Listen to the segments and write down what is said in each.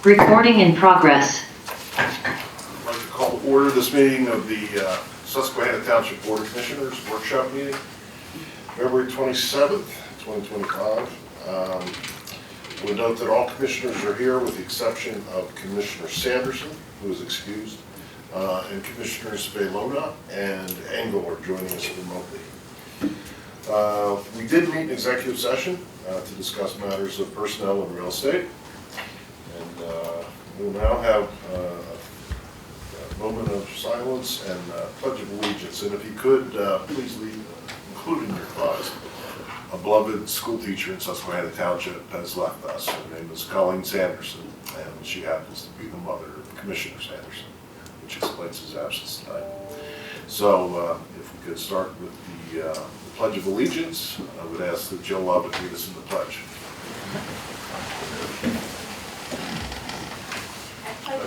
Recording in progress. I'd like to call to order this meeting of the Susquehanna Township Board of Commissioners workshop meeting, February 27th, 2025. We'll note that all commissioners are here with the exception of Commissioner Sanderson, who is excused, and Commissioners Velona and Engel are joining us remotely. We did meet in executive session to discuss matters of personnel and real estate. And we'll now have a moment of silence and pledge of allegiance. And if you could, please include in your thoughts, a beloved school teacher in Susquehanna Township has left us. Her name is Colleen Sanderson, and she happens to be the mother of Commissioner Sanderson, which explains his absence tonight. So if we could start with the Pledge of Allegiance, I would ask that Jill Lovett lead us in the pledge.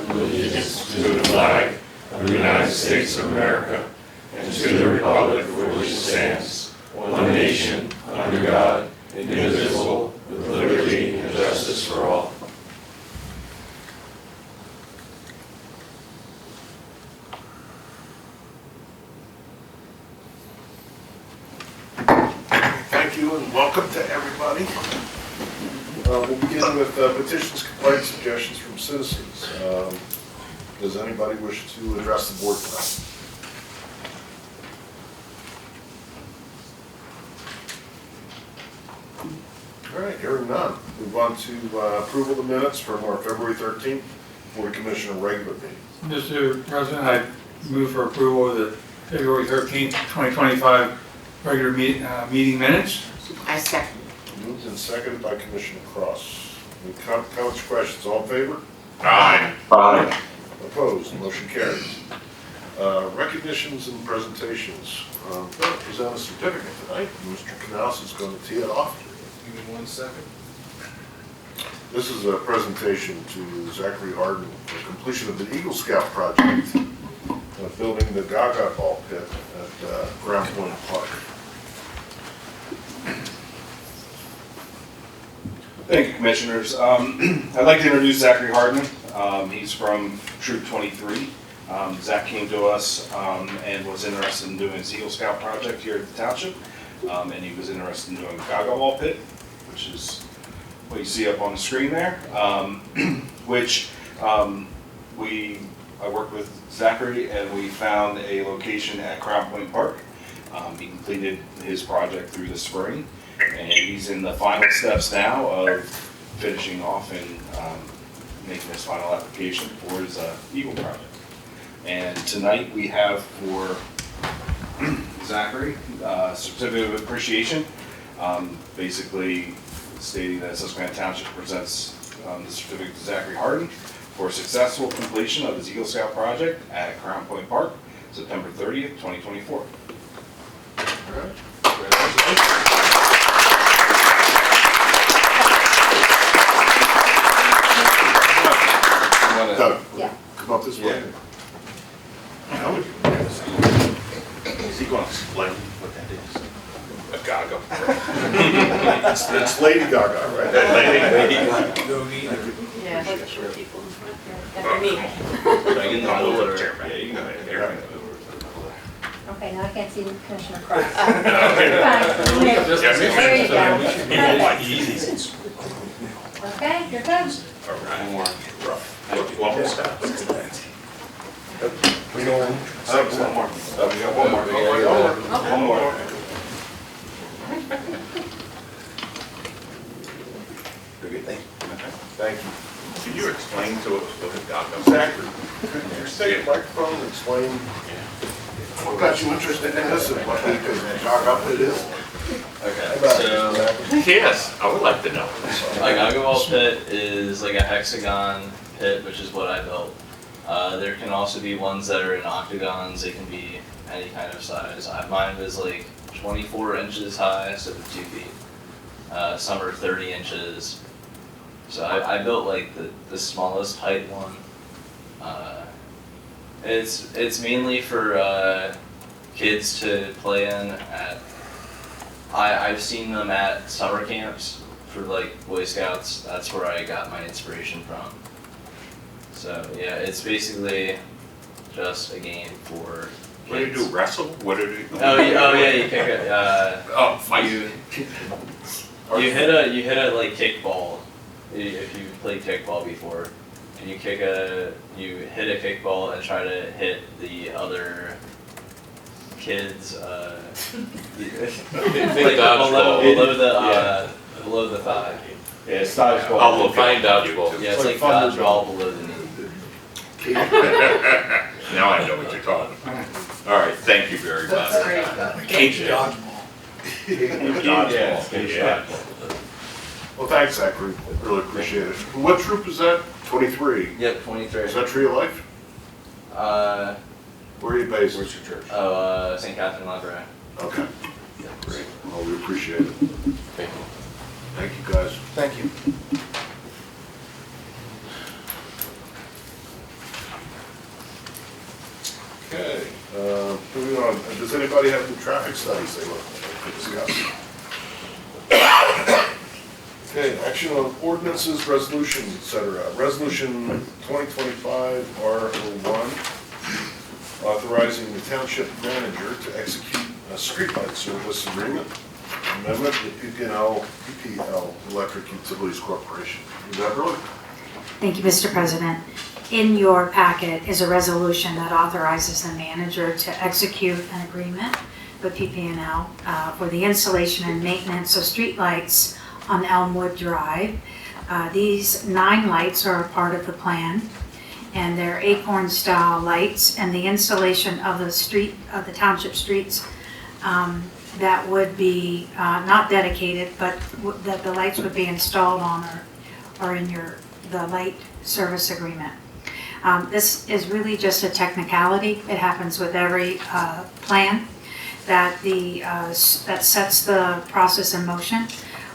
Allegiance to the flag of the United States of America and to the republic for which it stands, one nation, under God, indivisible, with liberty and justice for all. Thank you and welcome to everybody. We'll begin with petitions, complaints, suggestions from citizens. Does anybody wish to address the board tonight? All right, hearing none. Move on to approval of the minutes from our February 13th Board of Commissioner regular meeting. Mr. President, I move for approval of the February 13th, 2025 regular meeting minutes. I second. Moved and seconded by Commissioner Cross. Any comments or questions? All in favor? Aye. Opposed? Motion carries. Recognitions and presentations. I'm going to present a certificate tonight. Mr. Knaus is going to tee it off. Give me 1 second. This is a presentation to Zachary Harden for completion of the Eagle Scout project, building the Gaga ball pit at Ground Point Park. Thank you, Commissioners. I'd like to introduce Zachary Harden. He's from Troop 23. Zach came to us and was interested in doing his Eagle Scout project here at the township. And he was interested in doing the Gaga ball pit, which is what you see up on the screen there, which I worked with Zachary and we found a location at Crown Point Park. He completed his project through the spring and he's in the final steps now of finishing off and making his final application for his Eagle project. And tonight we have for Zachary certificate of appreciation, basically stating that Susquehanna Township presents the certificate to Zachary Harden for successful completion of his Eagle Scout project at Crown Point Park, September 30th, 2024. All right. Congratulations. Doug, Yeah. come up this way. How would you? Is he going to explain what that is? A Gaga. It's Lady Gaga, right? Yeah, like short people in front there. After me. Okay, now I can't see Commissioner Cross. Fine. There you go. Okay, here goes. One more. We go on. One more. We got one more. One more. Thank you. Can you explain to us what a Gaga Zachary, could you take a microphone and explain what got you interested in this and what the Gaga pit is? Okay, How about so it, Yes, I would like to know. a Gaga ball pit is like a hexagon pit, which is what I built. There can also be ones that are in octagons. They can be any kind of size. Mine was like 24 inches high, so 2 feet. Some are 30 inches. So I built like the smallest height one. It's mainly for kids to play in at. I've seen them at summer camps for like Boy Scouts. That's where I got my inspiration from. So yeah, it's basically just a game for What do you do, kids. wrestle? What do you do? Oh yeah, you pick a Oh, fight. you hit a like kickball. If you've played kickball before, and you hit a kickball and try to hit the other kids. Like below the thigh. Yeah, it's dodgeball. I'll look find dodgeball. Yeah, it's like Like dodgeball below the knee. Now I know what you're talking about. All right, thank you very much. That's great. Cage dodgeball. Dodgeball, yeah. Well, thanks, Zachary. Really appreciate it. What troop is that? 23. Yep, 23. Is that Tree of Life? Where are you based? Where's your church? St. Catherine Library. Okay. Great. Well, we appreciate it. Thank you. Thank you, guys. Thank you. Okay, moving on. Does anybody have any traffic studies they want to discuss? Okay, action on ordinances, resolutions, et cetera. Resolution 2025 R01, authorizing the township manager to execute a streetlight service agreement amendment with PPL Electric Utilities Corporation. Beverly? Thank you, Mr. President. In your packet is a resolution that authorizes the manager to execute an agreement with PPL for the installation and maintenance of streetlights on Elmwood Drive. These 9 lights are a part of the plan, and they're acorn-style lights, and the installation of the township streets that would be not dedicated, but that the lights would be installed on or in the light service agreement. This is really just a technicality. It happens with every plan that that sets the process in motion,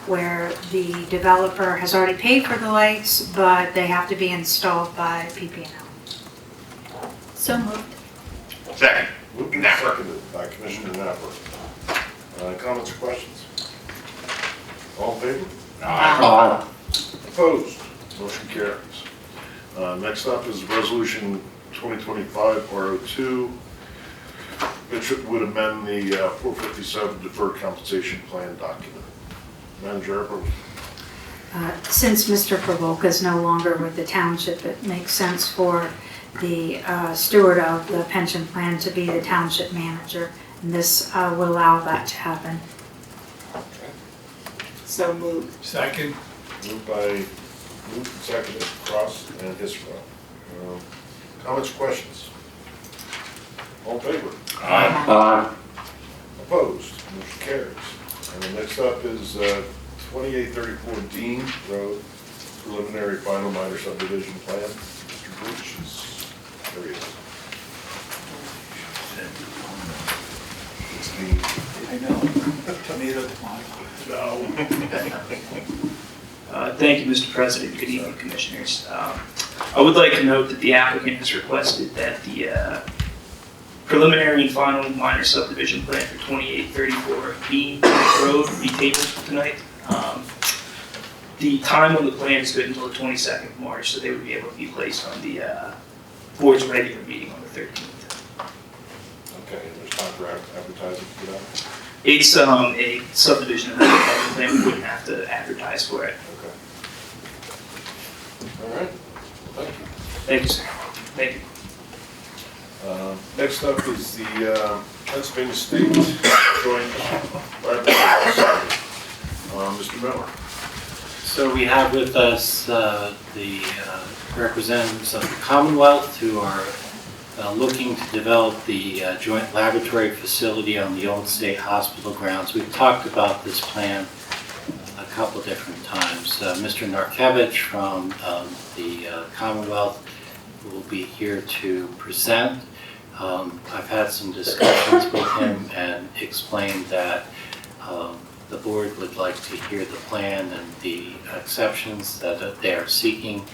where the developer has already paid for the lights, but they have to be installed by PPL. So moved. Second. Moved and Napper. seconded by Commissioner Napper. Comments or questions? All in favor? Aye. Opposed? Motion carries. Next up is Resolution 2025 R02, which would amend the 457 Deferred Compensation Plan document. Manager Eberly. Since Mr. Provoca is no longer with the township, it makes sense for the steward of the pension plan to be the township manager, and this will allow that to happen. So moved. Second. Moved and seconded, Cross and Hisro. Comments or questions? All in favor? Aye. Opposed? Motion carries. And the next up is 2834 Dean Road, preliminary final minor subdivision plan. Mr. Bridge is, there he is. It's Dean. I know. Tomato, tomato. No. Thank you, Mr. President. Good evening, Commissioners. I would like to note that the applicant has requested that the preliminary and final minor subdivision plan for 2834 Bean Road be tabled tonight. The time on the plan is good until the 22nd of March, so they would be able to be placed on the board's regular meeting on the 13th. Okay, and there's time for advertising for that? It's a subdivision amendment of the plan. We wouldn't have to advertise for it. Okay. All right, thank you. Thank you, sir. Thank you. Next up is the Pennsylvania State Joint Laboratory. Mr. Miller. So we have with us the representatives of the Commonwealth who are looking to develop the joint laboratory facility on the old state hospital grounds. We've talked about this plan a couple different times. Mr. Narkevich from the Commonwealth will be here to present. I've had some discussions with him and explained that the board would like to hear the plan and the exceptions that they are seeking,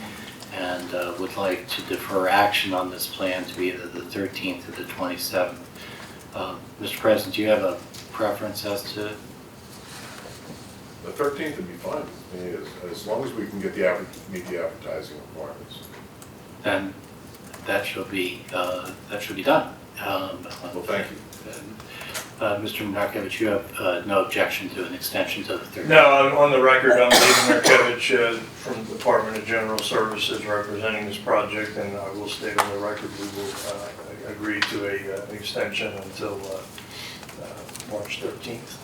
and would like to defer action on this plan to either the 13th or the 27th. Mr. President, do you have a preference as to? The 13th would be fine with me, as long as we can get meet the advertising requirements. then that should be done. Well, thank you. Mr. Narkevich, you have no objection to an extension to the 30th? No, on the record, I'm David Narkevich from the Department of General Services representing this project, and I will state on the record we will agree to an extension until March 13th.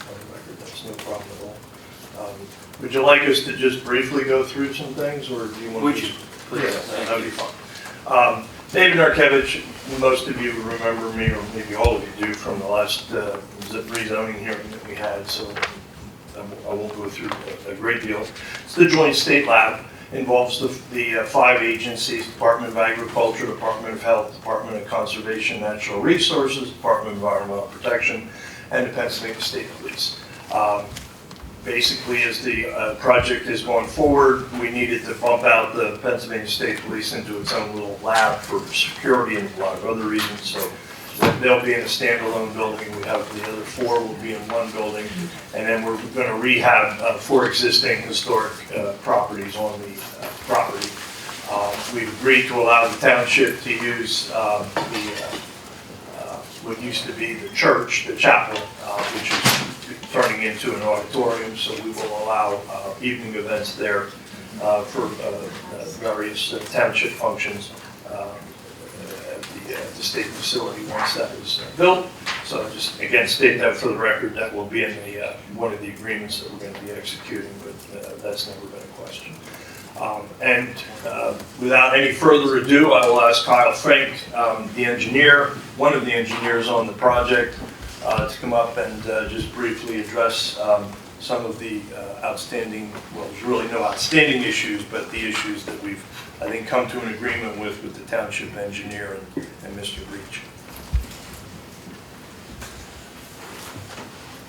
On the record, that's no problem at all. Would you like us to just briefly go through some things, or do you want to? Would you, please? Yeah, that'd be fine. David Narkevich, most of you remember me, or maybe all of you do, from the last rezoning hearing that we had, so I won't go through a great deal. It's the Joint State Lab. Involves the 5 agencies: Department of Agriculture, Department of Health, Department of Conservation, Natural Resources, Department of Environmental Protection, and the Pennsylvania State Police. Basically, as the project is going forward, we needed to bump out the Pennsylvania State Police into its own little lab for security and a lot of other reasons. So they'll be in a standalone building. We have the other 4 will be in one building, and then we're going to rehab 4 existing historic properties on the property. We've agreed to allow the township to use what used to be the church, the chapel, which is turning into an auditorium, so we will allow evening events there for various township functions at the state facility once that is built. So just again state that for the record, that will be in the one of the agreements that we're going to be executing, but that's never been a question. And without any further ado, I will ask Kyle Frank, the engineer, one of the engineers on the project, to come up and just briefly address some of the outstanding, well, there's really no outstanding issues, but the issues that we've, I think, come to an agreement with the township engineer and Mr. Reach.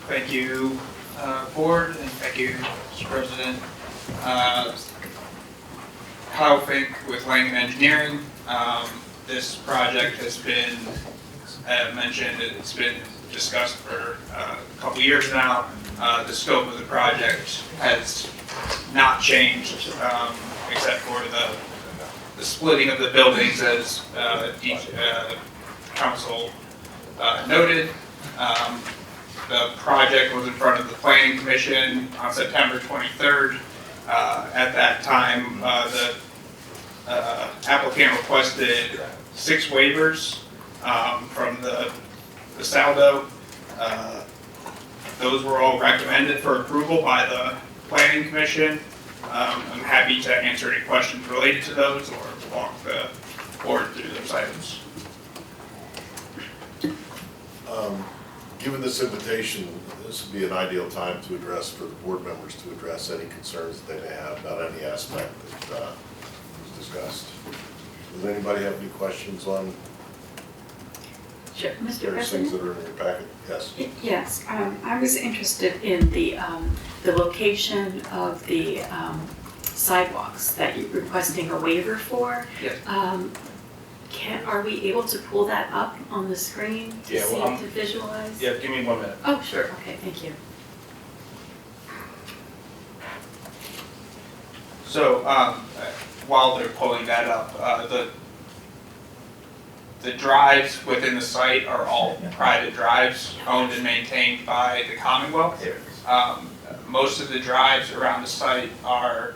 Thank you, Board, and thank you, Mr. President. Kyle Fink with Langham Engineering. This project has been mentioned, it's been discussed for a couple years now. The scope of the project has not changed, except for the splitting of the buildings, as council noted. The project was in front of the Planning Commission on September 23rd. At that time, the applicant requested 6 waivers from the saldo. Those were all recommended for approval by the Planning Commission. I'm happy to answer any questions related to those or walk the board through those items. Given this invitation, this would be an ideal time to address, for the board members to address any concerns that they may have about any aspect that was discussed. Does anybody have any questions on Sure, Mr. various things President? that are in your packet? Yes. Yes, I was interested in the location of the sidewalks that you're requesting a waiver for. Yes. Are we able to pull that up on the screen to Yeah, see, well, to visualize? Yeah, give me 1 minute. Oh, sure, okay, thank you. So while they're pulling that up, the drives within the site are all private drives owned and maintained by the Commonwealth. Most of the drives around the site are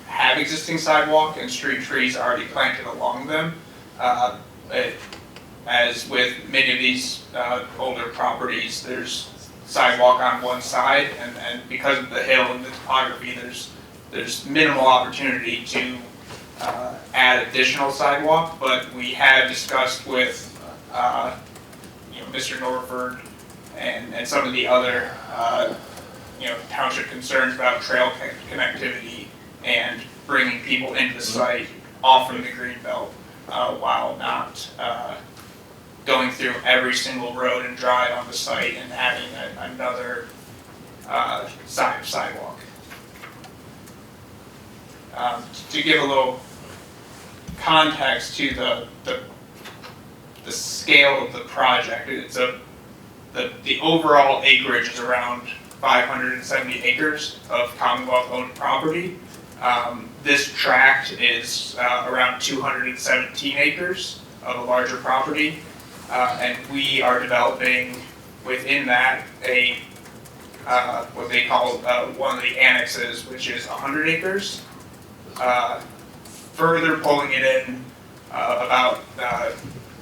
have existing sidewalk and street trees already planted along them. As with many of these older properties, there's sidewalk on one side, and because of the hill and the topography, there's minimal opportunity to add additional sidewalk. But we have discussed with Mr. Norford and some of the other township concerns about trail connectivity and bringing people into the site off from the greenbelt while not going through every single road and drive on the site and adding another side of sidewalk. To give a little context to the scale of the project, the overall acreage is around 570 acres of Commonwealth-owned property. This tract is around 217 acres of a larger property, and we are developing within that a what they call one of the annexes, which is 100 acres. Further pulling it in about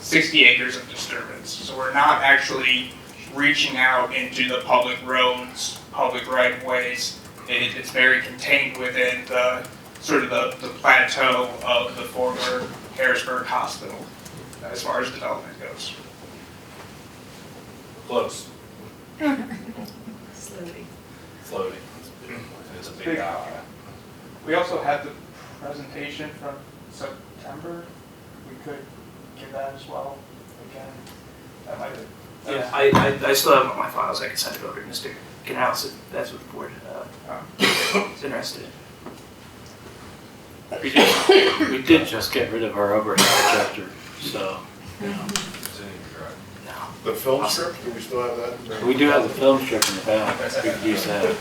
60 acres of disturbance. So we're not actually reaching out into the public roads, public right-of-ways. It's very contained within the sort of the plateau of the former Harrisburg Hospital as far as development goes. Close. Slowly. Floating. It's a big area. We also had the presentation from September. We could give that as well again. That might have. Yeah, I still have it on my files. I can send it over to Mr. Canals if that's what the board is interested in. We did just get rid of our overhead projector, so, you know. The film strip, do we still have that? We do have the film strip in the back, we could use that.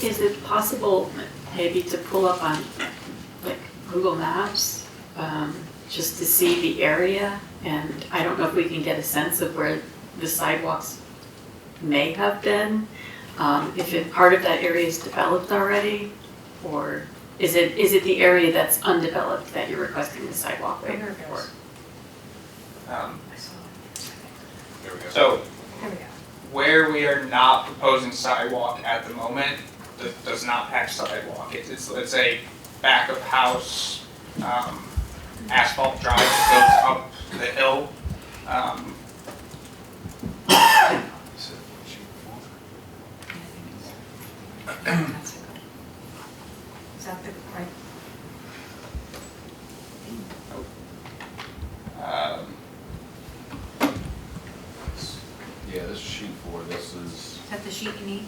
Is it possible maybe to pull up on like Google Maps, just to see the area? And I don't know if we can get a sense of where the sidewalks may have been, if part of that area is developed already, or is it the area that's undeveloped that you're requesting the sidewalk waiver for? So where we are not proposing sidewalk at the moment does not have sidewalk. It's a back of house asphalt drive that goes up the hill. Is that the right? Yeah, this is sheet 4. This is. Is that the sheet you need?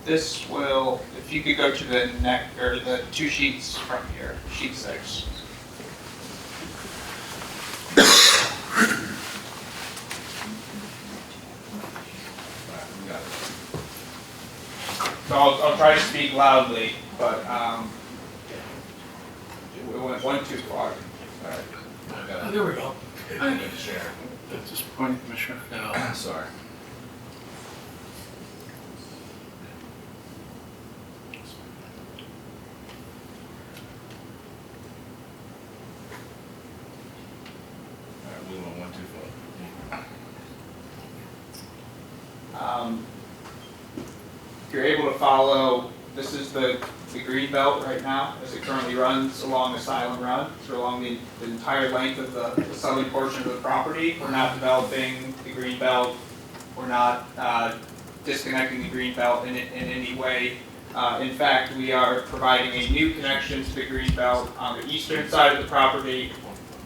This will, if you could go to the neck, or the 2 sheets from here, sheet 6. So I'll try to speak loudly, but we went one too far. All right. There we go. I need to share. Disappointing, Commissioner. No, sorry. All right, we went one too far. If you're able to follow, this is the green belt right now, as it currently runs along Asylum Run, so along the entire length of the southern portion of the property. We're not developing the green belt. We're not disconnecting the green belt in any way. In fact, we are providing a new connection to the green belt on the eastern side of the property.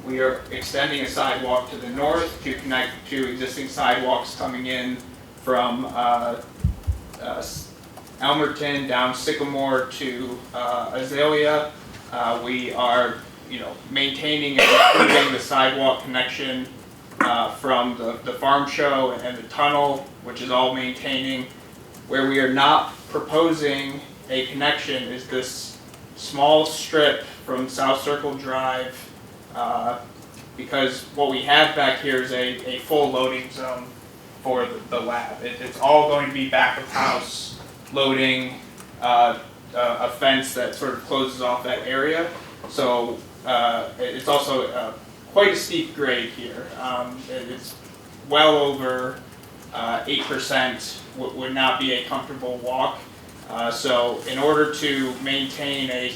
We are extending a sidewalk to the north to connect to existing sidewalks coming in from Elmerton down Sycamore to Azalea. We are, maintaining and improving the sidewalk connection from the farm show and the tunnel, which is all maintaining. Where we are not proposing a connection is this small strip from South Circle Drive, because what we have back here is a full loading zone for the lab. It's all going to be back of house loading, a fence that sort of closes off that area. So it's also quite a steep grade here. It's well over 8%, would not be a comfortable walk. So in order to maintain a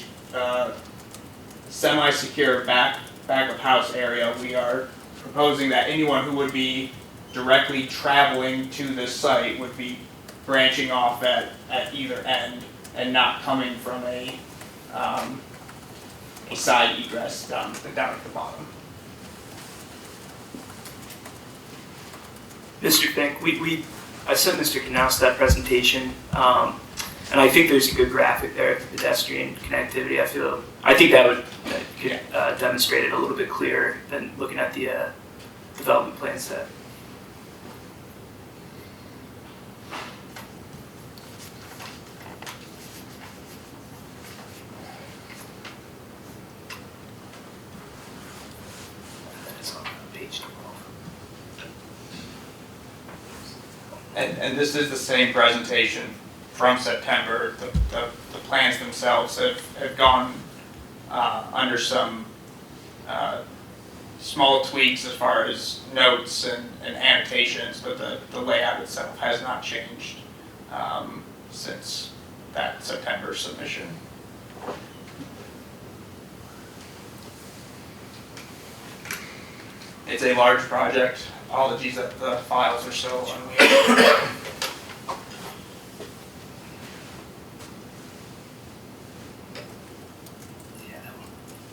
semi-secure back of house area, we are proposing that anyone who would be directly traveling to this site would be branching off at either end and not coming from a side egress down at the bottom. Mr. Fink, I sent Mr. Knaus that presentation, and I think there's a good graphic there of pedestrian connectivity. I think that could demonstrate it a little bit clearer than looking at the development plan set. And this is the same presentation from September. The plans themselves have gone under some small tweaks as far as notes and annotations, but the layout itself has not changed since that September submission. It's a large project. Apologies that the files are so unwieldy.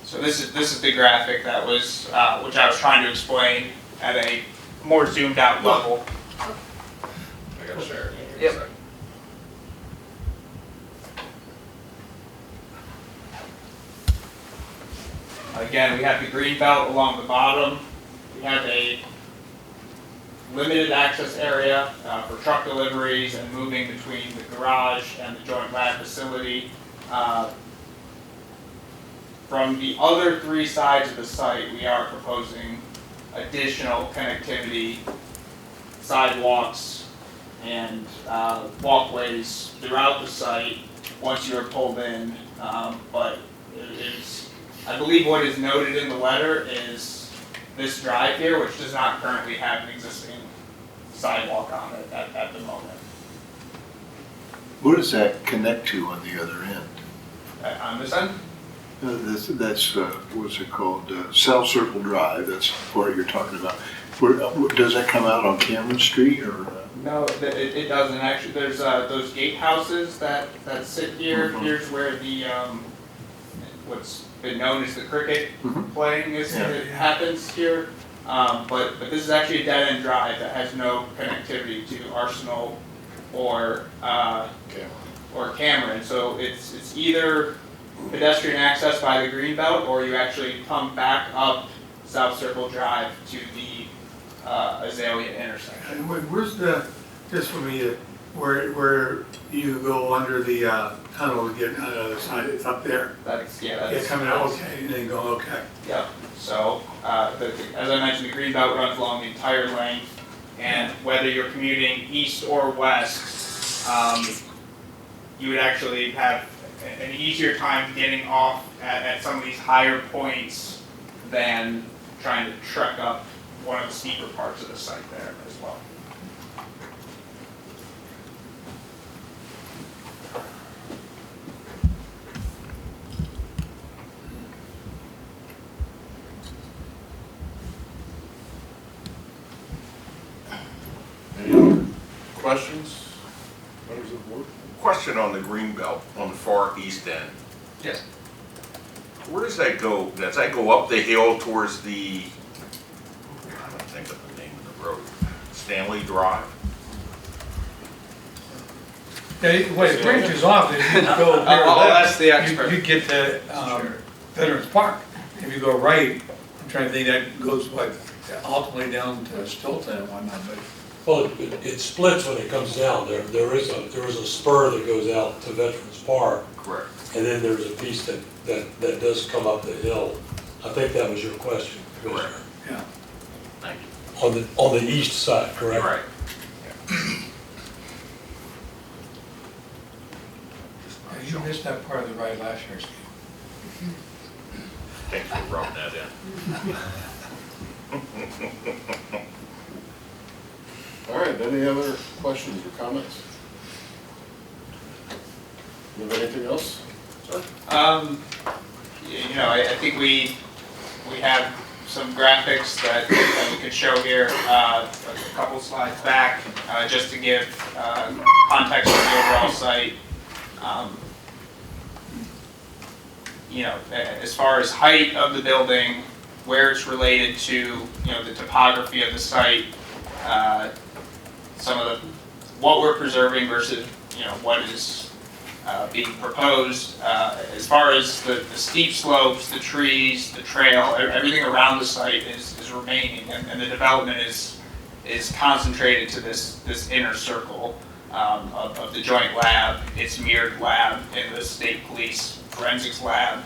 So this is the graphic that was which I was trying to explain at a more zoomed out level. I gotta share it. Yep. Again, we have the green belt along the bottom. We have a limited access area for truck deliveries and moving between the garage and the joint lab facility. From the other three sides of the site, we are proposing additional connectivity, sidewalks, and walkways throughout the site once you're pulled in. But it's, I believe what is noted in the letter is this drive here, which does not currently have an existing sidewalk on it at the moment. What does that connect to on the other end? On this end? That's what's it called? South Circle Drive. That's where you're talking about. Does that come out on Cameron Street or? No, it doesn't actually. There's those gatehouses that sit here. Mhm. Here's where the what's been known as the cricket playing it happens here. But this is actually a dead end drive that has no connectivity to Arsenal or Cameron. So it's either pedestrian access by the greenbelt, or you actually come back up South Circle Drive to the Azalea intersection. And where's the, just for me, where you go under the tunnel to get on the other side, it's up there. That's Coming out, okay, and then going, okay. Yep. So, as I mentioned, the green belt runs along the entire length, and whether you're commuting east or west, you would actually have an easier time getting off at some of these higher points than trying to trek up one of the steeper parts of the site there as well. Any other questions, members of the board? Question on the green belt on the far east end. Yes. Where does that go? Does that go up the hill towards the, I'm trying to think of the name of the road, Stanley Drive? Yeah, when it branches off, if you go there I'll left, ask the expert. you get to Veterans Park. If you go right, I'm trying to think, that goes what, ultimately down to Stilton and whatnot, but. Well, it splits when it comes down. There is a spur that goes out to Veterans Park. Correct. And then there's a piece that does come up the hill. I think that was your question, Commissioner. Yeah. Thank you. On the east side, correct? Right. You missed that part of the ride last year, Steve. Thanks for rubbing that in. All right, any other questions or comments? You have anything else? Sir? You know, I think we have some graphics that we could show here, a couple slides back, just to give context of the overall site. You know, as far as height of the building, where it's related to, you know, the topography of the site, some of the, what we're preserving versus, you know, what is being proposed. As far as the steep slopes, the trees, the trail, everything around the site is remaining, and the development is concentrated to this inner circle of the joint lab, its mirrored lab, and the state police forensics lab,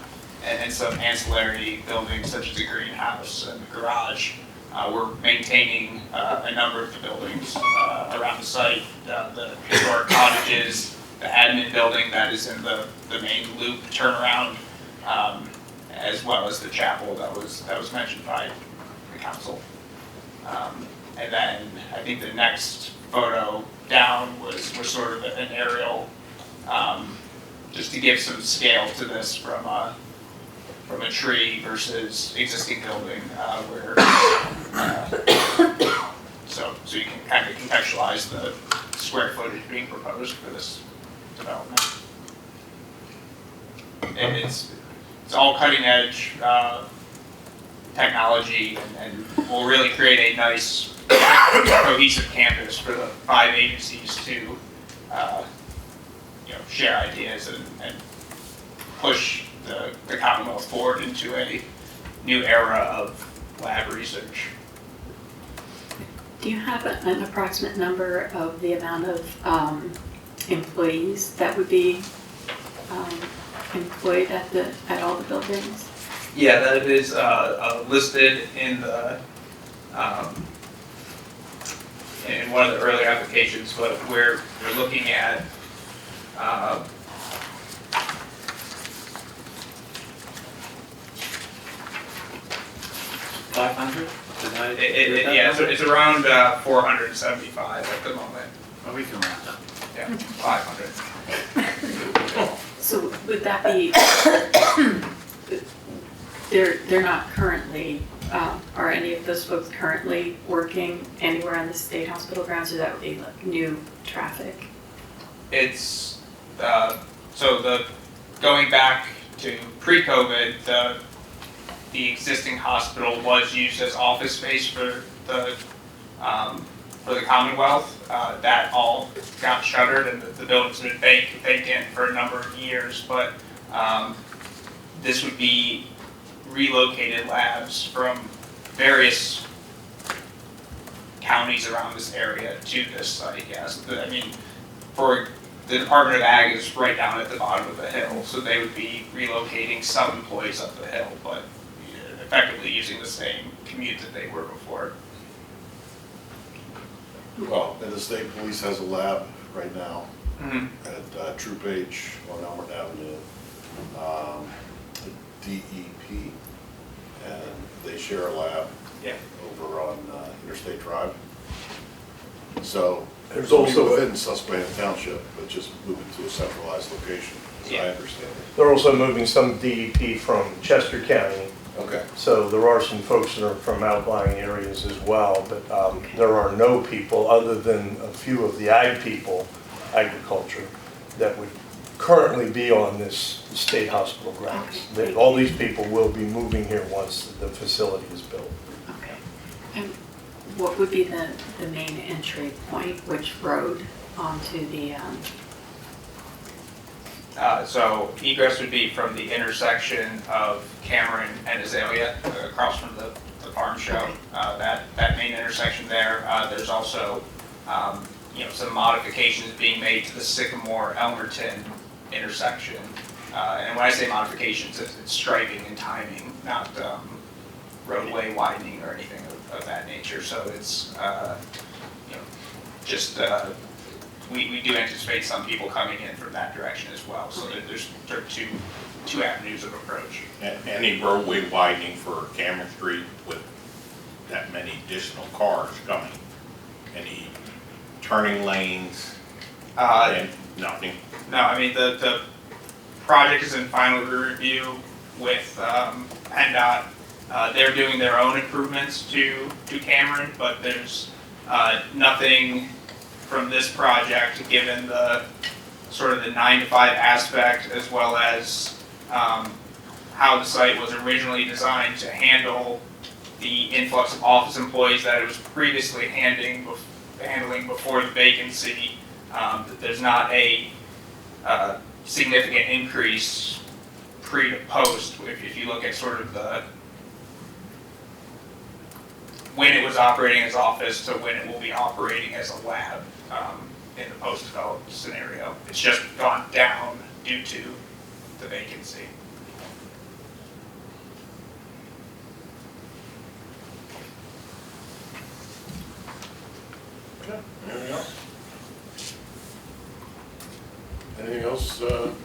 and some ancillary buildings such as the greenhouse and the garage. we're maintaining a number of the buildings around the site, the historic cottages, the admin building that is in the main loop turnaround, as well as the chapel that was mentioned by the council. And then I think the next photo down was sort of an aerial, just to give some scale to this from a tree versus existing building, so you can kind of contextualize the square footage being proposed for this development. And it's all cutting edge technology, and will really create a nice cohesive campus for the 5 agencies to share ideas and push the Commonwealth forward into a new era of lab research. Do you have an approximate number of the amount of employees that would be employed at all the buildings? Yeah, that is listed in the in one of the earlier applications, but we're looking at 500? it's around 475 at the moment. Oh, we can round up. Yeah, 500. So would that be, they're not currently, are any of those folks currently working anywhere on the state hospital grounds, or that would be like new traffic? It's, so going back to pre-COVID, the existing hospital was used as office space for the Commonwealth. That all got shuttered, and the building's been vacant for a number of years, but this would be relocated labs from various counties around this area to this site, yes. I mean, for the Department of Ag is right down at the bottom of the hill, so they would be relocating some employees up the hill, but effectively using the same commute that they were before. Well, and the state police has a lab right now Mm-hmm. at Troop H on Elmert Avenue, DEP, and they share a lab over on Interstate Drive. So There's they'll also- be within Susquehanna Township, but just moving to a centralized location, as I understand it. They're also moving some DEP from Chester County, Okay. so there are some folks that are from outlying areas as well, but there are no people, other than a few of the ag people, agriculture, that would currently be on this state hospital grounds. All these people will be moving here once the facility is built. Okay. And what would be the main entry point? Which road onto the, So egress would be from the intersection of Cameron and Azalea, across from the farm show. That main intersection there. There's also some modifications being made to the Sycamore-Elmerton intersection. And when I say modifications, it's striping and timing, not roadway widening or anything of that nature. So it's we do anticipate some people coming in from that direction as well. So there's two avenues of approach. Any roadway widening for Cameron Street with that many additional cars coming? Any turning lanes? And nothing? No, I mean, the project is in final review with PennDOT. They're doing their own improvements to Cameron, but there's nothing from this project, given the sort of the 9 to 5 aspect, as well as how the site was originally designed to handle the influx of office employees that it was previously handling before the vacancy. There's not a significant increase pre to post if you look at sort of the when it was operating as office to when it will be operating as a lab in the post-developed scenario. It's just gone down due to the vacancy. Okay, anything else? Anything else from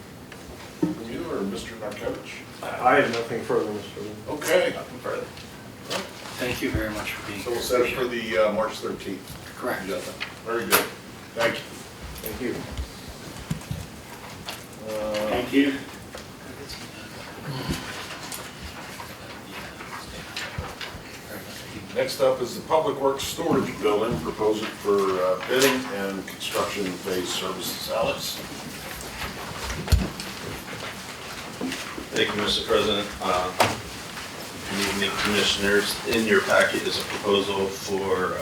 you or Mr. Narkevich? I have nothing further, Mr. President. Okay, Nothing further. Thank you very much for being so here. we'll set it for the March 13th. Correct. agenda. Very good. Thank you. Thank you. Thank you. Next up is the Public Works Storage Building, proposal for bidding and construction phase services. Alex? Thank you, Mr. President. Good evening, Commissioners. In your packet is a proposal for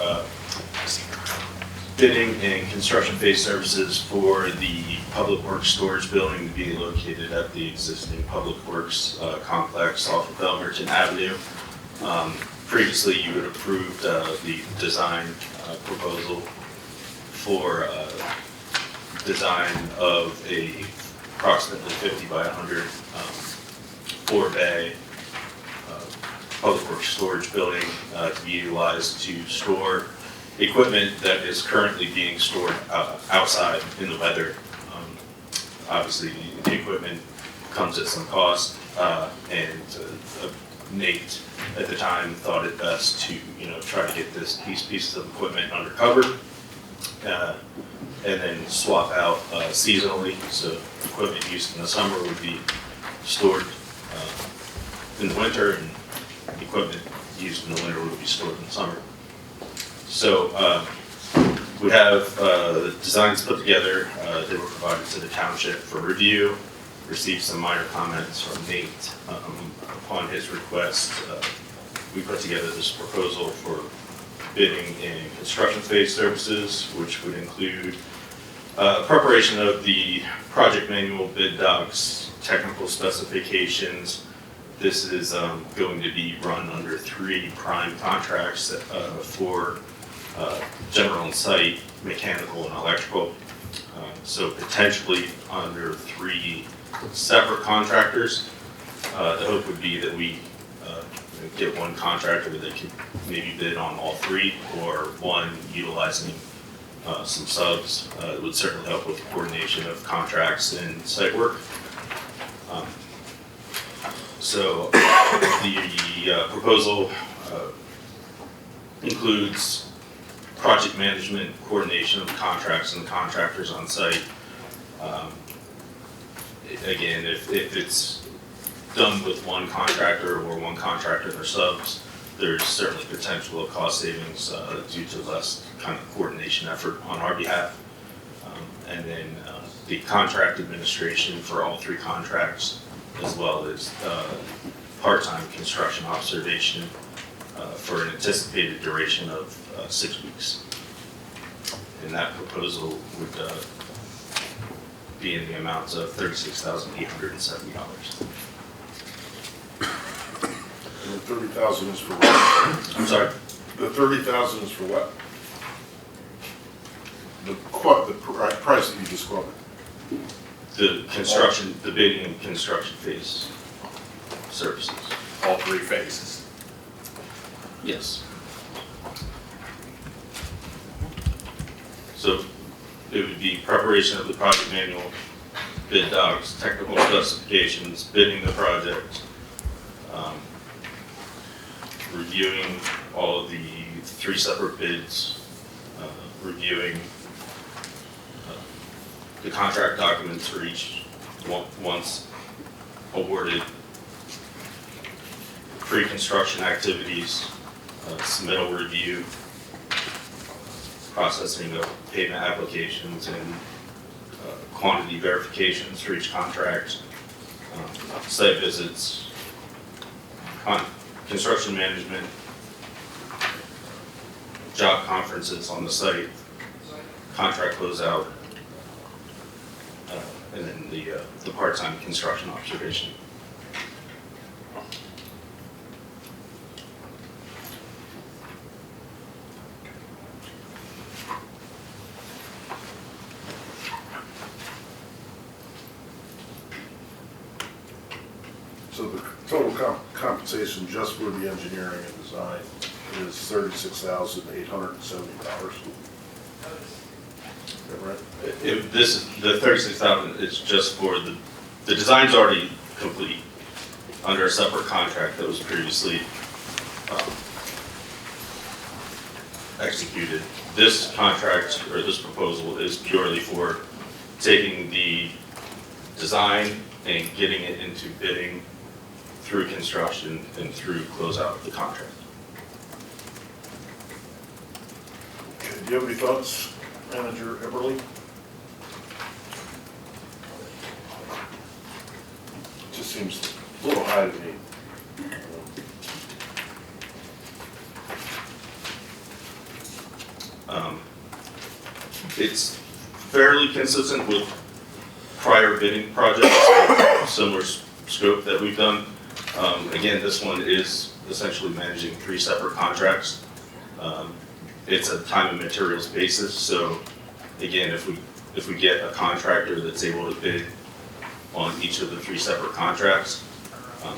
bidding and construction phase services for the Public Works Storage Building to be located at the existing Public Works complex off of Belmerton Avenue. Previously, you had approved the design proposal for design of a approximately 50 by 100 four-bay public works storage building to be utilized to store equipment that is currently being stored outside in the weather. Obviously, the equipment comes at some cost, and Nate at the time thought it best to try to get these pieces of equipment under cover, and then swap out seasonally. So equipment used in the summer would be stored in the winter, and equipment used in the winter would be stored in the summer. So we have the designs put together. They were provided to the township for review. Received some minor comments from Nate. Upon his request, we put together this proposal for bidding and construction phase services, which would include preparation of the project manual, bid docs, technical specifications. This is going to be run under 3 prime contracts for general and site, mechanical, and electrical. So potentially under 3 separate contractors. The hope would be that we get one contractor that could maybe bid on all 3, or one utilizing some subs. It would certainly help with the coordination of contracts and site work. So the proposal includes project management, coordination of contracts and contractors on site. Again, if it's done with one contractor or one contractor and their subs, there's certainly potential of cost savings due to less kind of coordination effort on our behalf. And then the contract administration for all 3 contracts, as well as part-time construction observation for an anticipated duration of 6 weeks. And that proposal would be in the amounts of $36,870. And the 30,000 is for what? I'm sorry? The 30,000 is for what? The price that you just quoted. The construction, the bidding and construction phase services. All 3 phases. Yes. So it would be preparation of the project manual, bid docs, technical specifications, bidding the project, reviewing all of the 3 separate bids, reviewing the contract documents for each once awarded, pre-construction activities, submittal review, processing of payment applications, and quantity verifications for each contract, site visits, construction management, job conferences on the site, contract closeout, and then the part-time construction observation. So the total compensation just for the engineering and design is $36,870. that right? The 36,000 is just for the design's already complete under a separate contract that was previously executed. This contract, or this proposal, is purely for taking the design and getting it into bidding through construction and through closeout of the contract. Okay, do you have any thoughts, Manager Eberly? Just seems a little high to me. It's fairly consistent with prior bidding projects, similar scope that we've done. Again, this one is essentially managing 3 separate contracts. It's a time and materials basis, so again, if we get a contractor that's able to bid on each of the 3 separate contracts,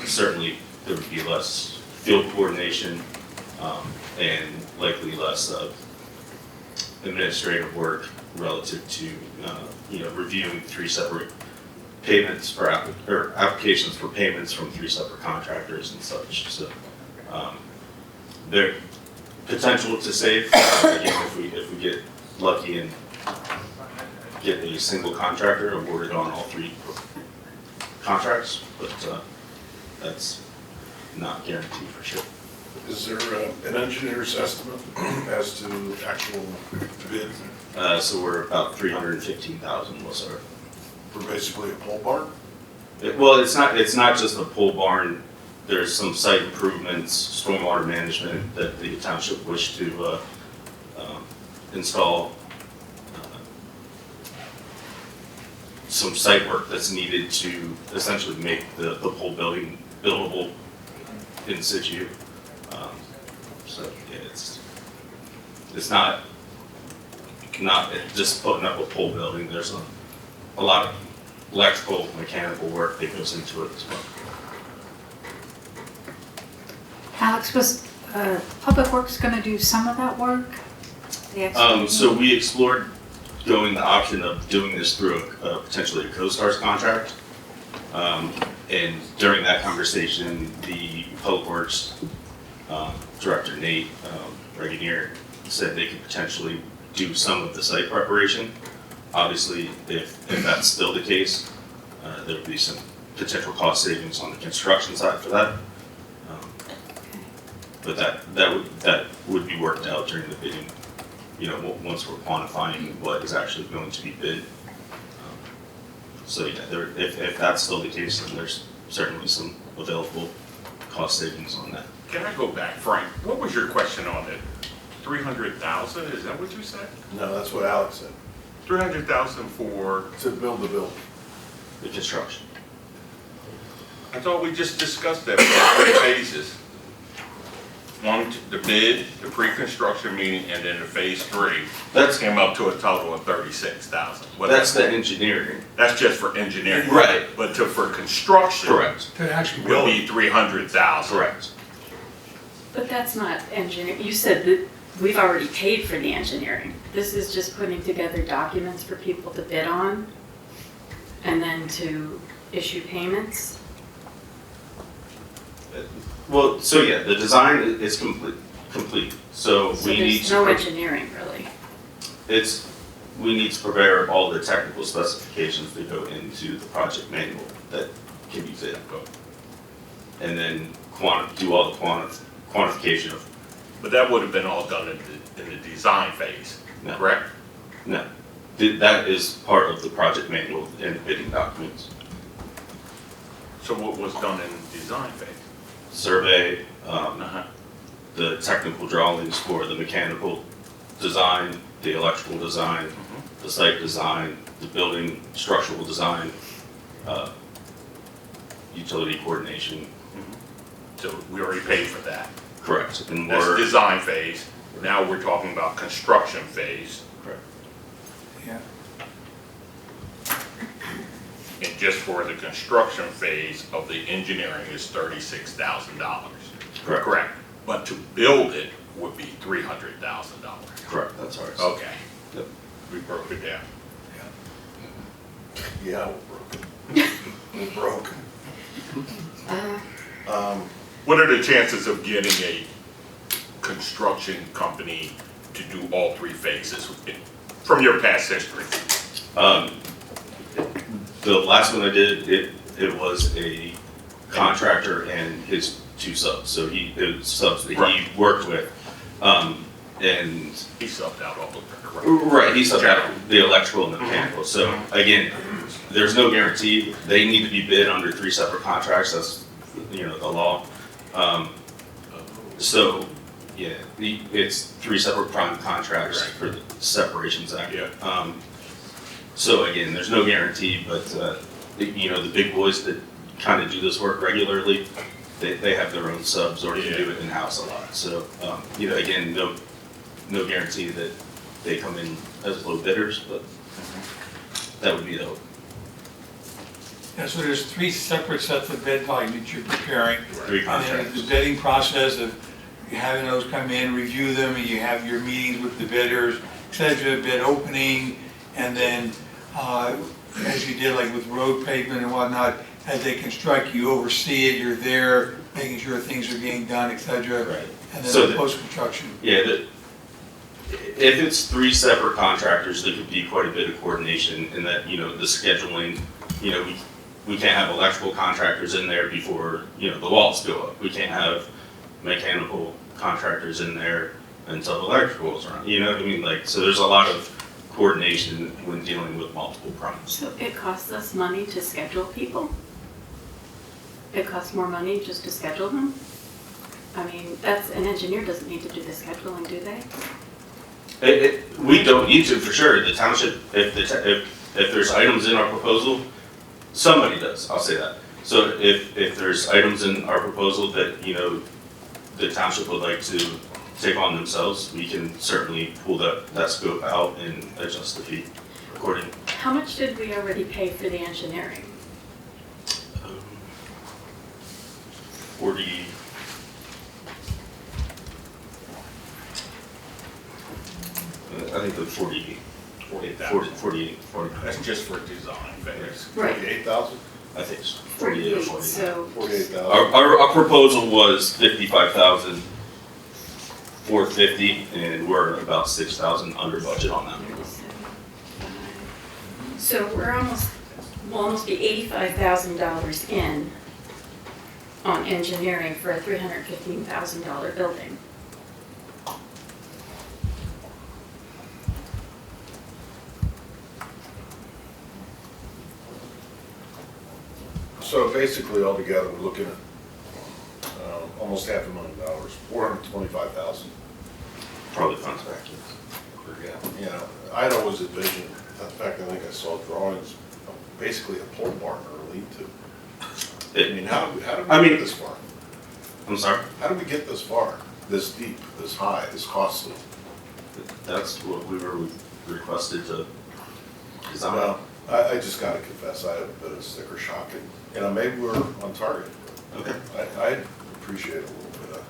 certainly there would be less field coordination and likely less administrative work relative to reviewing 3 separate payments for or applications for payments from 3 separate contractors and such. So there potential to save again if we get lucky and get a single contractor awarded on all 3 contracts, but that's not guaranteed for sure. Is there an engineer's estimate as to actual bid So we're about 315,000 was our. for basically a pole barn? Well, it's not just a pole barn. There's some site improvements, stormwater management that the township wished to install. Some site work that's needed to essentially make the pole building buildable in situ. So yeah, it's not just putting up a pole building. There's a lot of electrical, mechanical work that goes into it as well. Alex, was Public Works going to do some of that work? So we explored going the option of doing this through potentially a CoStarz contract. And during that conversation, the Public Works Director, Nate Reginier, said they could potentially do some of the site preparation. Obviously, if that's still the case, there would be some potential cost savings on the construction side for that. But that would be worked out during the bidding, once we're quantifying what is actually going to be bid. So yeah, if that's still the case, then there's certainly some available cost savings on that. Can I go back, Frank? What was your question on it? 300,000, is that what you said? No, that's what Alex said. 300,000 for? To build the building. The construction. I thought we just discussed that for 3 phases. One, the bid, the pre-construction meeting, and then the phase 3. That came up to a total of 36,000. That's the engineering. That's just for engineering. Right. But for construction. Correct. To actually Will build be 300,000. Correct. But that's not engineering. You said that we've already paid for the engineering. This is just putting together documents for people to bid on and then to issue payments. Well, so yeah, the design is complete. So So we need there's to. no engineering really. We need to prepare all the technical specifications that go into the project manual that can be bid. And then do all the quantification of. But that would have been all done in the design phase, No. correct? No, that is part of the project manual and bidding documents. So what was done in the design phase? Survey, the technical drawings for the mechanical design, the electrical design, the site design, the building structural design, utility coordination. So we already paid for that. Correct. And That's design phase. Now we're talking about construction phase. Correct. Yeah. And just for the construction phase of the engineering is $36,000. Correct. But to build it would be $300,000. Correct, that's ours. Okay. We broke it down. Yeah, we're broken. What are the chances of getting a construction company to do all 3 phases from your past history? The last one I did, it was a contractor and his 2 subs, so it was subs that he worked with. And he subbed out all of them, right? right, he subbed out the electrical and the mechanical. So again, there's no guarantee. They need to be bid under 3 separate contracts. That's the law. So yeah, it's 3 separate prime contracts for the Separations Act. Yeah. So again, there's no guarantee, but the big boys that kind of do this work regularly, they have their own subs or can do it in-house a lot. So again, no guarantee that they come in as low bidders, but that would be the hope. Yeah, so there's 3 separate sets of bid documents you're preparing. 3 And then contracts. the bidding process of having those come in, review them, and you have your meetings with the bidders, schedule a bid opening, and then as you did like with road pavement and whatnot, as they construct, you oversee it, you're there, making sure things are getting done, et cetera. Right. And then So the post-construction. Yeah, if it's 3 separate contractors, there could be quite a bit of coordination in that, the scheduling, we can't have electrical contractors in there before, the walls go up. We can't have mechanical contractors in there until the electrical is around, you know what I mean? Like, so there's a lot of coordination when dealing with multiple primes. So it costs us money to schedule people? It costs more money just to schedule them? I mean, an engineer doesn't need to do the scheduling, do they? We don't need to, for sure. The township, if there's items in our proposal, somebody does, I'll say that. So if there's items in our proposal that, the township would like to take on themselves, we can certainly pull that scope out and adjust the fee accordingly. How much did we already pay for the engineering? 40, I think the 48. That's just for design phase. Right. 48,000? I think so. 48, 48. so 48,000. Our proposal was 55,450, and we're about 6,000 under budget on that. So we'll almost be $85,000 in on engineering for a $315,000 building. So basically altogether, we're looking at almost $500,000, 425,000. Probably funds back. I'd always envisioned, in fact, I think I saw drawings, basically a pole barn or a lean-to. I mean, how do we get this far? I'm sorry? How do we get this far, this deep, this high, this costly? That's what we were requested to design. Well, I just gotta confess, I have a bit of sticker shock, and maybe we're on target. Okay. I'd appreciate a little bit of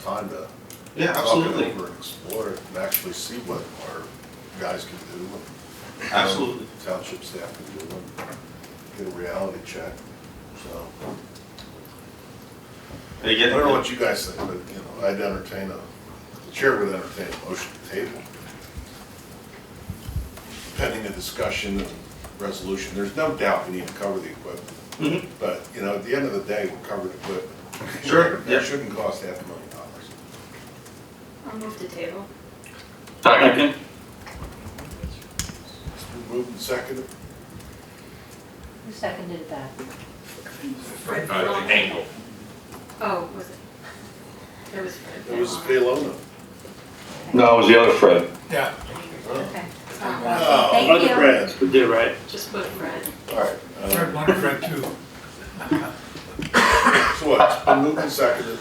time to Yeah, talk absolutely. it over and explore it and actually see what our guys can do. Absolutely. Township staff can do, and get a reality check, so. And I again, don't know what you guys think, but, I'd entertain the chair would entertain a motion to table. Pending a discussion and resolution, there's no doubt we need to cover the equipment. Mhm. But, at the end of the day, we're covered equipment. Sure, yeah. It shouldn't cost $500,000. I'll move to table. Second. It's been moved and seconded. Who seconded that? Angle. Oh, was it? There was Fred. It was Palona. No, it was the other Fred. Yeah. Okay. Oh. Thank Other you. Fred, we did it right. Just put Fred. All right. Fred, one Fred too. So what, it's been moved and seconded.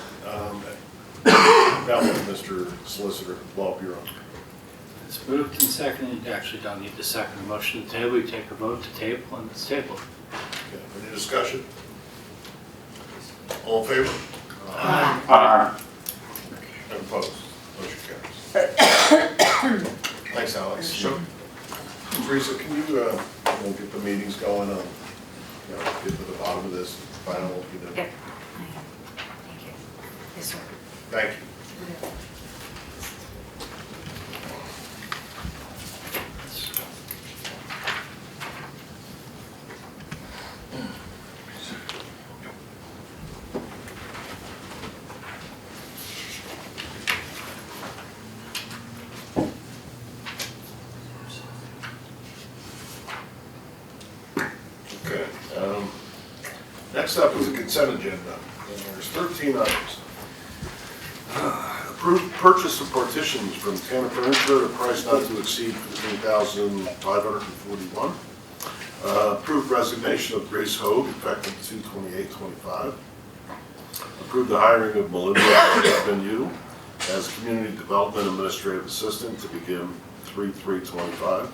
Now, Mr. Solicitor, Law Bureau. It's moved and seconded, you actually don't need to second the motion to table, you take a vote to table and it's tabled. Okay, any discussion? All in favor? And opposed? Motion carries. Thanks, Alex. So Teresa, can you, get the meetings going on, get to the bottom of this, find out what we do? Yep. Thank you. Yes, sir. Thank you. Okay, next up is a consent agenda, and there's 13 items. Approved purchase of partitions from Tanner Furniture at a price not to exceed $15,541. Approved resignation of Grace Hogue effective 2/28/25. Approved the hiring of Melinda Benyu as Community Development Administrative Assistant to begin 3/3/25.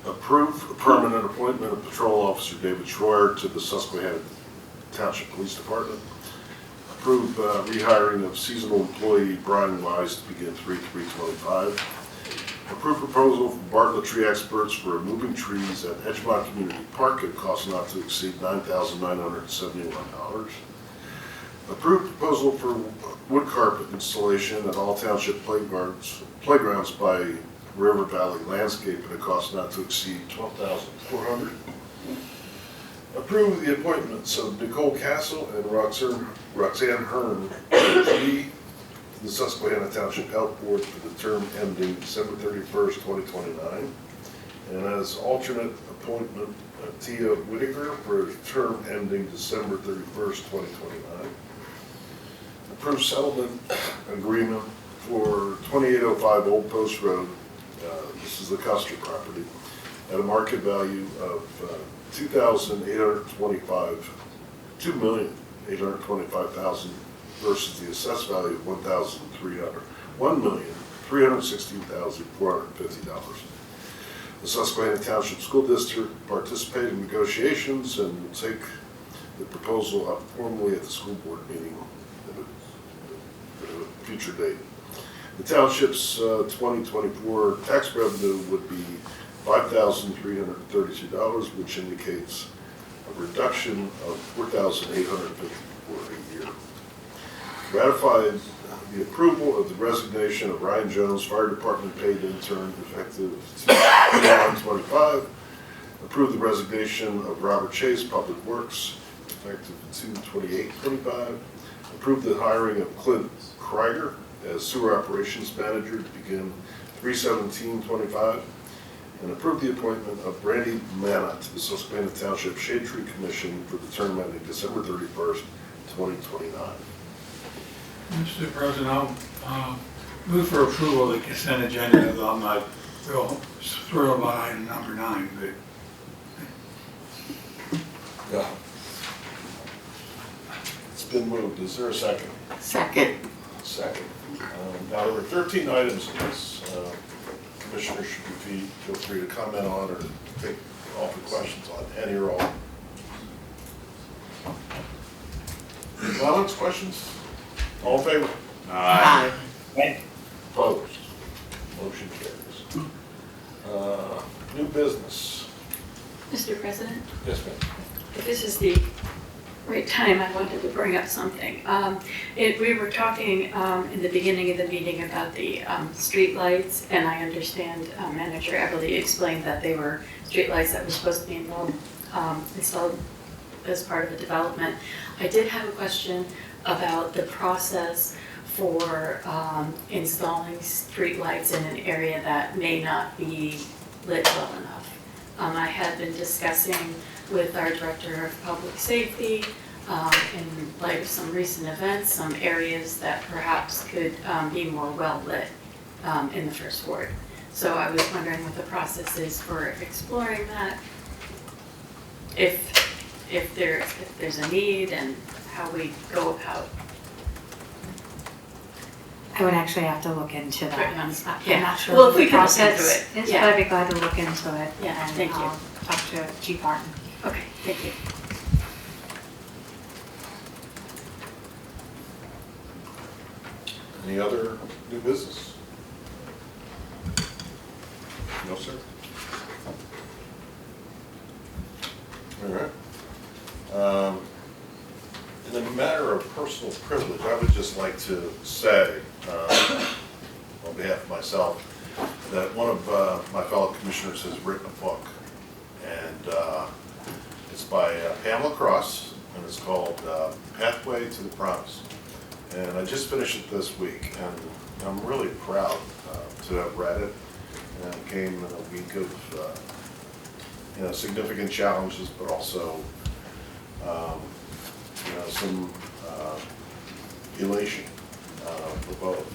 Approve a permanent appointment of Patrol Officer David Schroyer to the Susquehanna Township Police Department. Approve rehiring of seasonal employee Brian Wise to begin 3/3/25. Approve proposal from Bartlett Tree Experts for removing trees at Edgemont Community Park at a cost not to exceed $9,971. Approve proposal for wood carpet installation at all township playgrounds by River Valley Landscape at a cost not to exceed $12,400. Approve the appointments of Nicole Castle and Roxanne Hearn to the Susquehanna Township Health Board for the term ending December 31st, 2029. And as alternate appointment, Tia Whitaker for a term ending December 31st, 2029. Approve settlement agreement for 2805 Old Post Road. This is the Custer property, at a market value of $2,825,000 versus the assessed value of $1,316,450. The Susquehanna Township School District participated in negotiations and will take the proposal up formally at the school board meeting at a future date. The township's 2024 tax revenue would be $5,332, which indicates a reduction of $4,854 a year. Ratified the approval of the resignation of Ryan Jones, Fire Department paid intern, effective 2/9/25. Approved the resignation of Robert Chase, Public Works, effective 2/28/25. Approved the hiring of Clint Krieger as Sewer Operations Manager to begin 3/17/25. And approved the appointment of Brandy Manna to the Susquehanna Township Shade Tree Commission for the term ending December 31st, 2029. Mr. President, I'll move for approval of the consent agenda, although I'm not real thrilled about item number 9, but It's been moved. Is there a second? Second. Second. Now, there were 13 items in this. Commissioners should feel free to comment on or take offer questions on any or all. Comments, questions? All in favor? Aye. Opposed? Motion carries. New business. Mr. President, Yes, ma'am. if this is the right time, I wanted to bring up something. We were talking in the beginning of the meeting about the street lights, and I understand Manager Everly explained that they were street lights that were supposed to be installed as part of the development. I did have a question about the process for installing street lights in an area that may not be lit well enough. I had been discussing with our Director of Public Safety, in light of some recent events, some areas that perhaps could be more well lit in the first ward. So I was wondering what the process is for exploring that, if there's a need, and how we go about. I would actually have to look into that. Putting on the spot. Yeah. I'm not sure Well, what if we the could look into process it. is, Yeah. but I'd be glad to look into it. Yeah, and thank you. I'll talk to Chief Martin. Okay, thank you. Any other new business? No, sir. All right. In the matter of personal privilege, I would just like to say, on behalf of myself, that one of my fellow commissioners has written a book, and it's by Pamela Cross, and it's called Pathway to the Promise. And I just finished it this week, and I'm really proud to have read it. And it came in a week of significant challenges, but also some elation for both.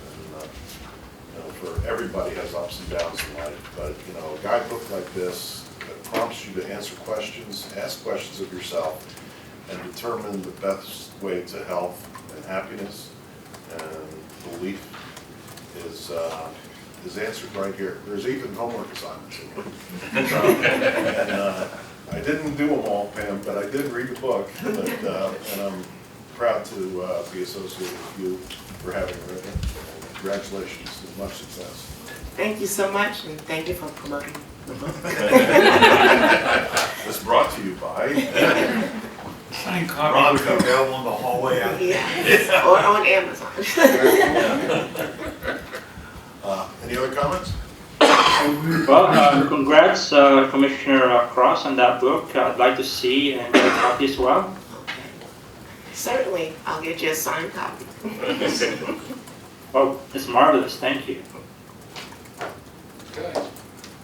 And for everybody has ups and downs in life, but a guidebook like this that prompts you to answer questions, ask questions of yourself, and determine the best way to health and happiness and belief is answered right here. There's even homework assignments in it. And I didn't do them all, Pam, but I did read the book, and I'm proud to be associated with you for having written it. Congratulations and much success. Thank you so much, and thank you for promoting the book. This brought to you by Signed copy will be available in the hallway out there. Yeah, or on Amazon. Any other comments? Well, congrats, Commissioner Cross, on that book. I'd like to see and get a copy as well. Certainly, I'll get you a signed copy. Oh, it's marvelous. Thank you.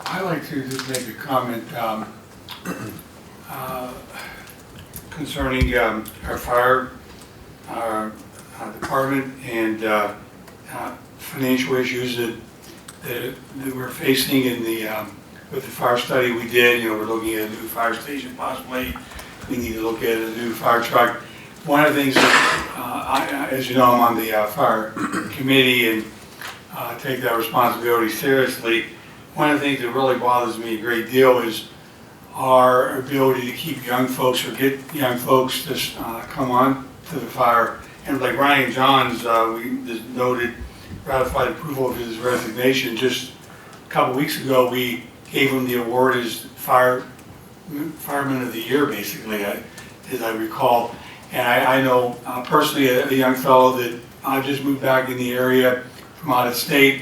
I'd like to just make a comment concerning our fire department and financial issues that we're facing in with the fire study we did. We're looking at a new fire station possibly. We need to look at a new fire truck. One of the things that, as you know, I'm on the fire committee and take that responsibility seriously. One of the things that really bothers me a great deal is our ability to keep young folks or get young folks to come on to the fire. And like Ryan Johns, we just noted, ratified approval of his resignation. Just a couple weeks ago, we gave him the award as Fireman of the Year, basically, as I recall. And I know personally a young fellow that just moved back in the area from out of state,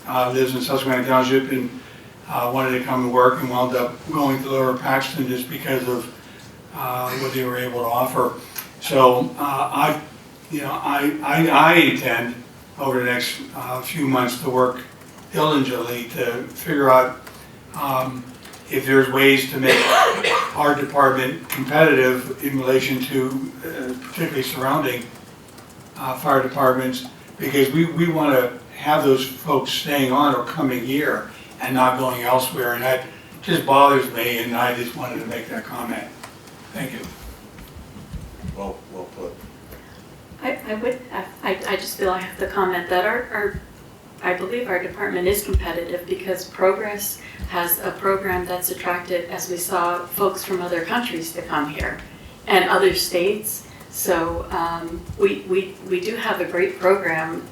lives in Susquehanna Township, and wanted to come to work and wound up going to Lower Paxton just because of what they were able to offer. So I intend over the next few months to work diligently to figure out if there's ways to make our department competitive in relation to particularly surrounding fire departments, because we want to have those folks staying on or coming here and not going elsewhere, and that just bothers me, and I just wanted to make that comment. Thank you. Well put. I just feel I have to comment that I believe our department is competitive because Progress has a program that's attracted, as we saw, folks from other countries to come here and other states. So we do have a great program.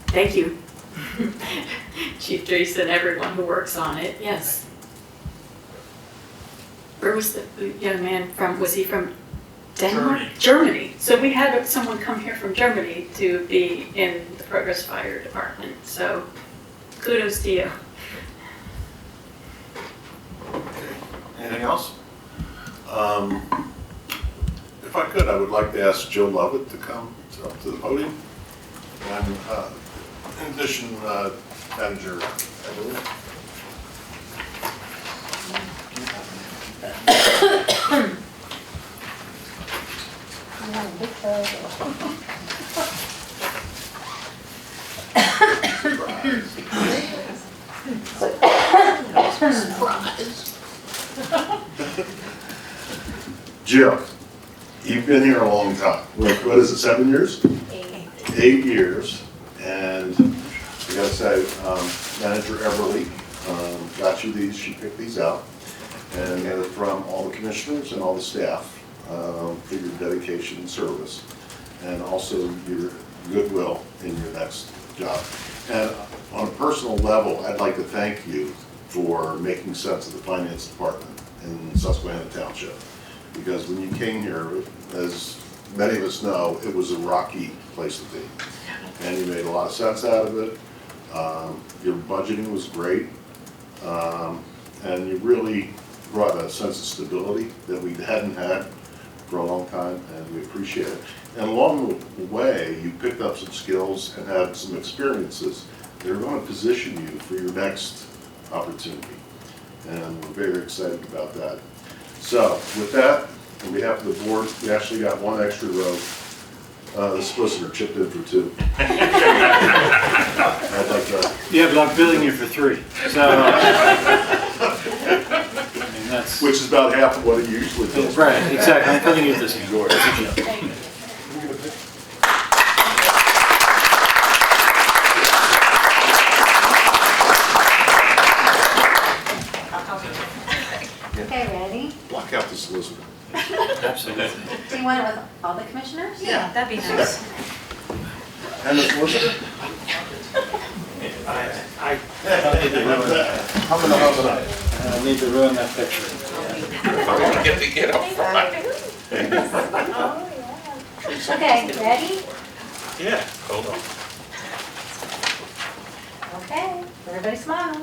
Thank you, Chief Drees and everyone who works on it. Yes. Where was the young man from? Was he from Denmark? Germany. So we had someone come here from Germany to be in the Progress Fire Department. So kudos to you. Anything else? If I could, I would like to ask Joe Lovett to come up to the podium. And in addition, Manager Evelyn. Jill, you've been here a long time. What is it, 7 years? 8 years. And I gotta say, Manager Everly got you these, she picked these out. And from all the commissioners and all the staff for your dedication and service. And also your goodwill in your next job. And on a personal level, I'd like to thank you for making sense of the finance department in Susquehanna Township. Because when you came here, as many of us know, it was a rocky place to be. And you made a lot of sense out of it. Your budgeting was great. And you really brought a sense of stability that we hadn't had for a long time, and we appreciate it. And along the way, you picked up some skills and had some experiences that are going to position you for your next opportunity. And we're very excited about that. So with that, on behalf of the board, we actually got one extra row. The solicitor chipped in for 2. I'd like to. Yeah, but I'm billing you for 3. So, and that's. Which is about half of what it usually does. Right, exactly. I'm billing you this one. Thank you. Okay, ready? Block out the solicitor. Absolutely. Do you want it with all the commissioners? Yeah, that'd be nice. And the solicitor? I need to ruin that picture. Get to get up front. Okay, ready? Yeah, hold on. Okay, everybody smile.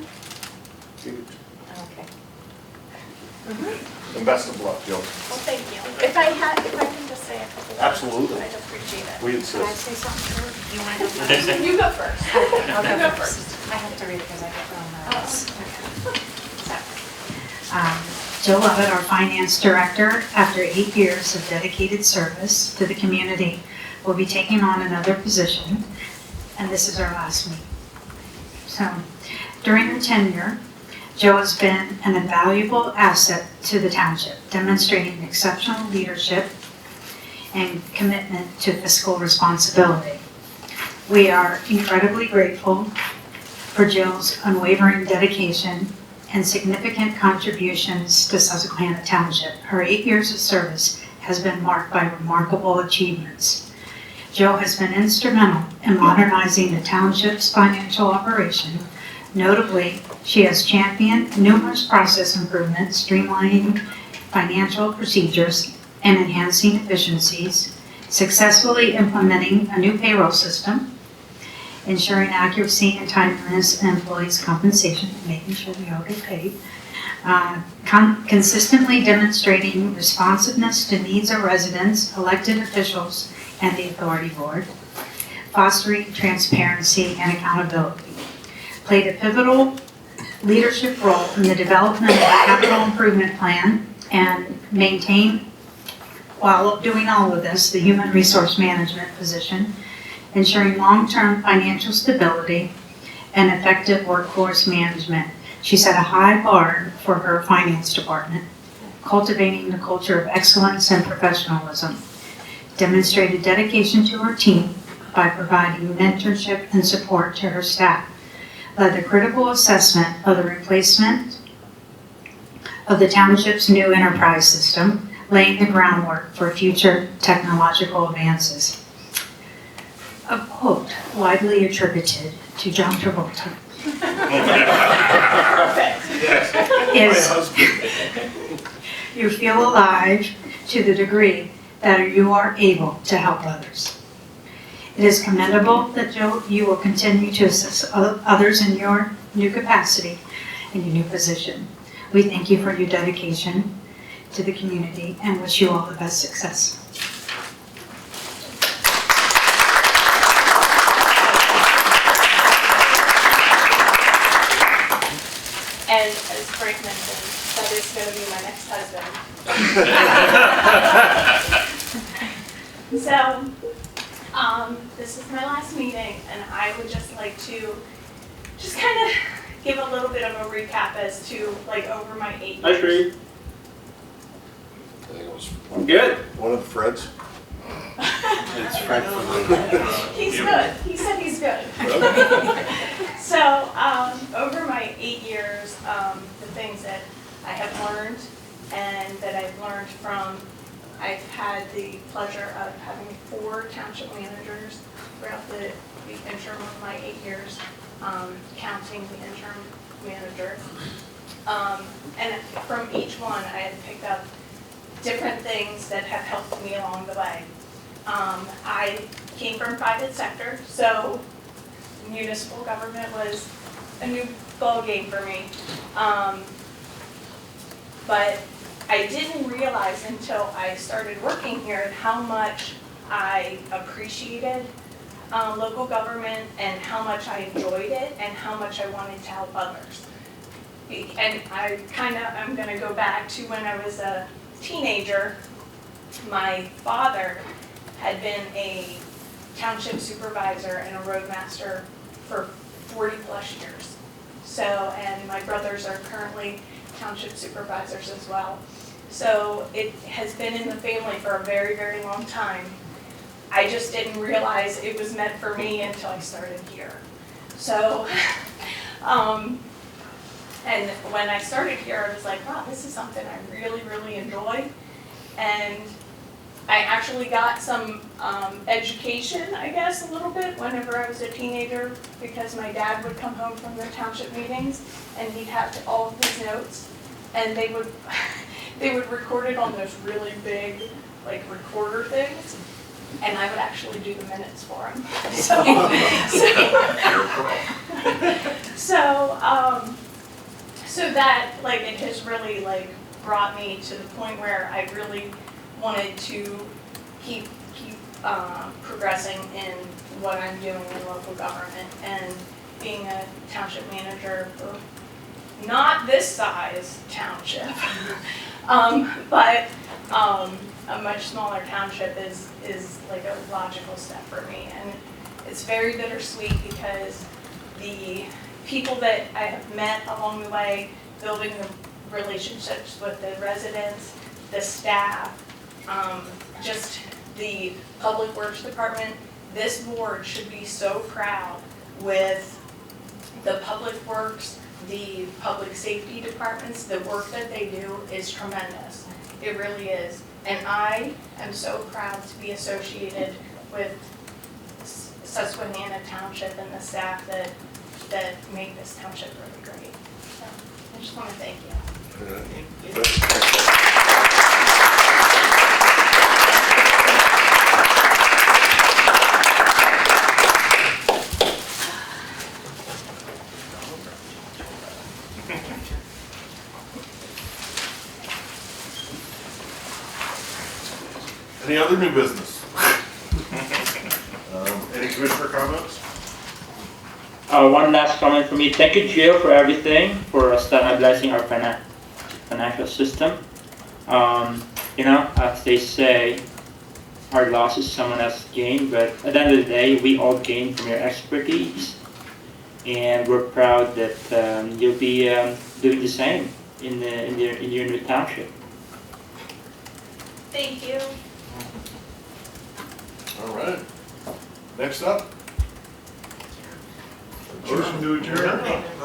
Okay. And best of luck, Joe. Well, thank you. If I can just say a couple words. Absolutely. I'd appreciate it. We Can I insist. say something first? You want to go first? You go first. I'll You go go first. I have to read it because I get wrong notes. Jill Lovett, our finance director, after 8 years of dedicated service to the community, will be taking on another position, and this is our last meeting. So, during her tenure, Jill has been an invaluable asset to the township, demonstrating exceptional leadership and commitment to fiscal responsibility. We are incredibly grateful for Jill's unwavering dedication and significant contributions to Susquehanna Township. Her 8 years of service has been marked by remarkable achievements. Jill has been instrumental in modernizing the township's financial operation. Notably, she has championed numerous process improvements, streamlining financial procedures and enhancing efficiencies, successfully implementing a new payroll system, ensuring accuracy and timeliness in employees' compensation, making sure they all get paid, consistently demonstrating responsiveness to needs of residents, elected officials, and the authority board, fostering transparency and accountability. Played a pivotal leadership role in the development of the capital improvement plan and maintained, while doing all of this, the human resource management position, ensuring long-term financial stability and effective workforce management. She set a high bar for her finance department, cultivating the culture of excellence and professionalism, demonstrated dedication to her team by providing mentorship and support to her staff, led the critical assessment of the replacement of the township's new enterprise system, laying the groundwork for future technological advances. A quote widely attributed to John Travolta is, "You feel alive to the degree that you are able to help others." It is commendable that you will continue to assist others in your new capacity and your new position. We thank you for your dedication to the community and wish you all the best success. And as Frank mentioned, that is going to be my next husband. So, this is my last meeting, and I would just like to just kind of give a little bit of a recap as to over my 8 years. Hi, Shree. I think it was Good. one of the Freds. It's Frank from He's good. He said he's good. So, over my 8 years, the things that I have learned and that I've learned from I've had the pleasure of having 4 township managers throughout the interim of my 8 years, counting the interim manager. And from each one, I have picked up different things that have helped me along the way. I came from private sector, so municipal government was a new ball game for me. But I didn't realize until I started working here how much I appreciated local government and how much I enjoyed it and how much I wanted to help others. And I'm gonna go back to when I was a teenager. My father had been a township supervisor and a roadmaster for 40 plus years. So, and my brothers are currently township supervisors as well. So it has been in the family for a very, very long time. I just didn't realize it was meant for me until I started here. So, and when I started here, I was like, wow, this is something I really, really enjoy. And I actually got some education, I guess, a little bit whenever I was a teenager, because my dad would come home from the township meetings and he'd have all of his notes, and they would record it on those really big, like, recorder things, and I would actually do the minutes for him. So that, like, it has really, like, brought me to the point where I really wanted to keep progressing in what I'm doing in local government, and being a township manager for not this size township, but a much smaller township is like a logical step for me. And it's very bittersweet because the people that I have met along the way, building the relationships with the residents, the staff, just the Public Works Department, this board should be so proud with the Public Works, the Public Safety Departments. The work that they do is tremendous. It really is. And I am so proud to be associated with Susquehanna Township and the staff that make this township really great. So I just want to thank you. Any other new business? Any commissioner comments? One last comment from me. Thank you, Jill, for everything, for stabilizing our financial system. As they say, our loss is someone else's gain, but at the end of the day, we all gain from your expertise. And we're proud that you'll be doing the same in your new township. Thank you. All right. Next up. Motion to adjourn.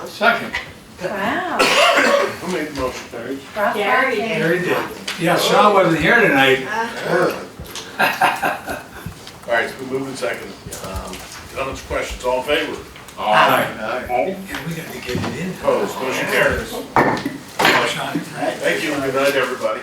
Second. Wow. Who made the motion? Gary. Gary did. Yeah, Sean wasn't here tonight. All right, it's been moved and seconded. Comments, questions, all in favor? Aye. Yeah, we got to get it in. Opposed, motion carries. Sean. Thank you, and good night, everybody.